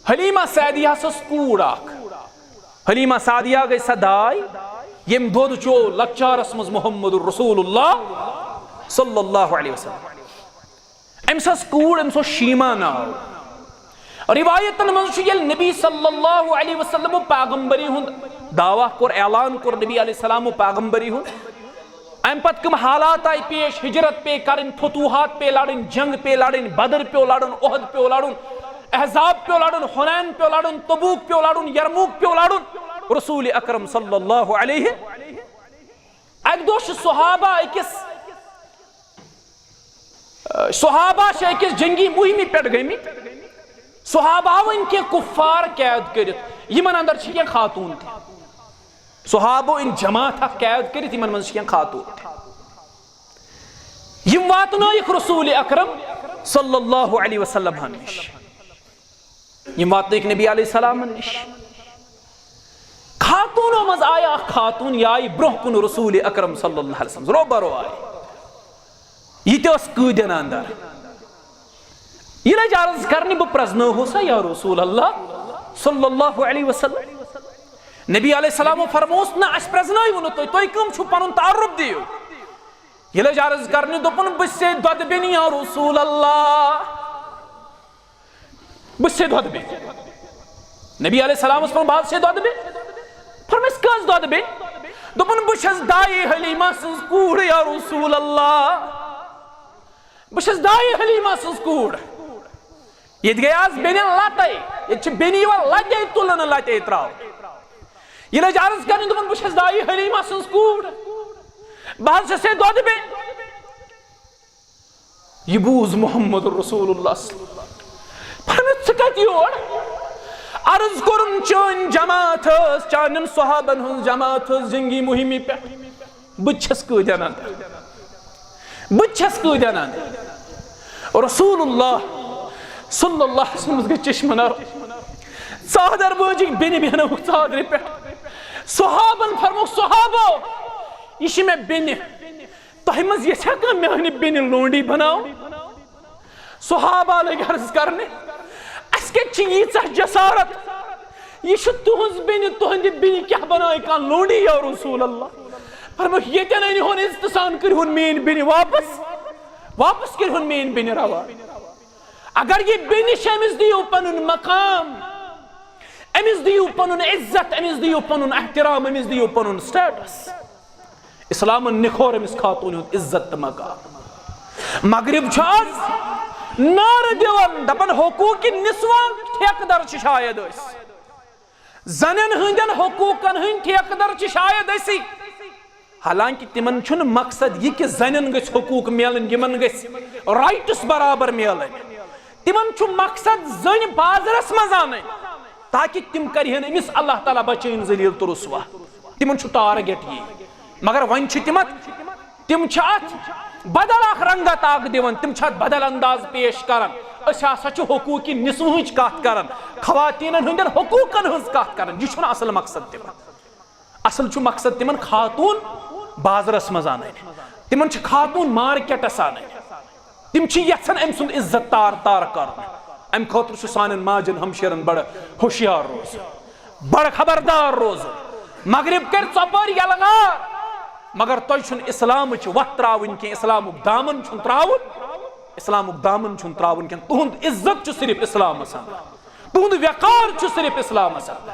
حلیمہ سعدیہ سس کوڑ اخ حلیمہ سعدیہ گئی سدائی یم دود چو لکچار اسمز محمد رسول اللہ صلی اللہ علیہ وسلم ام سس کوڑ ام سو شیما ناو روایتن من یل نبی صلی اللہ علیہ وسلم پیغمبری ہند دعویٰ کور اعلان کور نبی علیہ السلام پیغمبری ہند ام پت کم حالات آئی پیش ہجرت پہ کرن فتوحات پہ لڑن جنگ پہ لڑن بدر پہ لڑن احد پہ لڑن احزاب پہ لڑن حنین پہ لڑن تبوک پہ لڑن یرموک پہ لڑن رسول اکرم صلی اللہ علیہ ایک دوش صحابہ اکس جنگی مہمی پیٹ گئی صحابہ ان کے کفار قید کرت یمن اندر چھکیں خاتون تھے صحابہ ان جماعت قید کرت یمن من چھکیں خاتون تھے یم واتنائک رسول اکرم صلی اللہ علیہ وسلم ہنش یم واتنائک نبی علیہ السلام ہنش خاتونوں مز آیا خاتون یائی برہ کن رسول اکرم صلی اللہ علیہ وسلم رو برو آئی یہ تے اس قیدن اندر یہ لج عرض کرنی بہ پرزنو ہو سا یا رسول اللہ صلی اللہ علیہ وسلم نبی علیہ السلام فرموس نا اس پرزنائی ونو توی کم چھو پنن تعرب دیو یہ لج عرض کرنی دوپن بسے دود بینی یا رسول اللہ بسے دود بینی نبی علیہ السلام اس پر بات سے دود بینی فرمیس کس دود بینی دوپن بشز دائی حلیمہ سنز کوڑ یا رسول اللہ بشز دائی حلیمہ سنز کوڑ یہ گیاز بینی لاتے یہ چھ بینی و لاتے تولن لاتے تراؤ یہ لج عرض کرنی دوپن بشز دائی حلیمہ سنز کوڑ بہت سے دود بے یہ بوز محمد رسول اللہ صلی اللہ علیہ وسلم فرمت سکتی اور عرض کرن چون جماعت چانن صحابن ہن جماعت جنگی مہمی پہ بچھس کو جانان بچھس کو جانان رسول اللہ صلی اللہ علیہ وسلم کے چشمنار صادر بوجی بینی بینو صادر پہ صحابن فرمو صحابو یہ میں بینی تہ مز یہ چھکا میانی بینی لونڈی بناؤ صحابہ لگے عرض کرنے اس کے چیزہ جسارت یہ شو تہنز بینی تہندی بینی کیا بنائی کان لونڈی یا رسول اللہ فرمو یہ کیا نہیں ہون استثان کر ہون مین بینی واپس کر ہون مین بینی روا اگر یہ بینی شامز دیو پنن مقام امیز دیو پنن عزت امیز دیو پنن احترام امیز دیو پنن سٹیٹس اسلام نکھور امس خاتون ہند عزت مقام مغرب چھاز نار دیوان دپن حقوق نسوان ٹھیکدر چھ شاید اس زنن ہندن حقوقن ہند ٹھیکدر چھ شاید اسی حالانکہ تمن چھن مقصد یہ کہ زنن گس حقوق میلن یمن گس رائٹس برابر میلن تمن چھ مقصد زن بازرس مزان تاکہ تم کرہن امس اللہ تعالی بچین ذلیل تو رسوا تمن چھ ٹارگیٹ یہ مگر ون چھ تم چھات بدل اخ رنگت اخ دیون تم چھات بدل انداز پیش کرن اس ہسا چھ حقوق نسوہچ کت کرن خواتینن ہندن حقوقن ہنز کت کرن یہ چھن اصل مقصد تمن اصل چھ مقصد تمن خاتون بازرس مز ان تمن چھ خاتون مارکیٹس ان تم چھ یژھن ام سند عزت تار کرن ام خاطر چھ سانن ماجن ہمشیرن بڑ ہوشیار روز بڑ خبردار روز مغرب کر ژپر یلغار مگر توی چھن اسلام چھ وقت تراون کی اسلام دامن چھن تراون اسلام دامن چھن تراون کی تہند عزت چھ صرف اسلام اسان تہند وقار چھ صرف اسلام اسان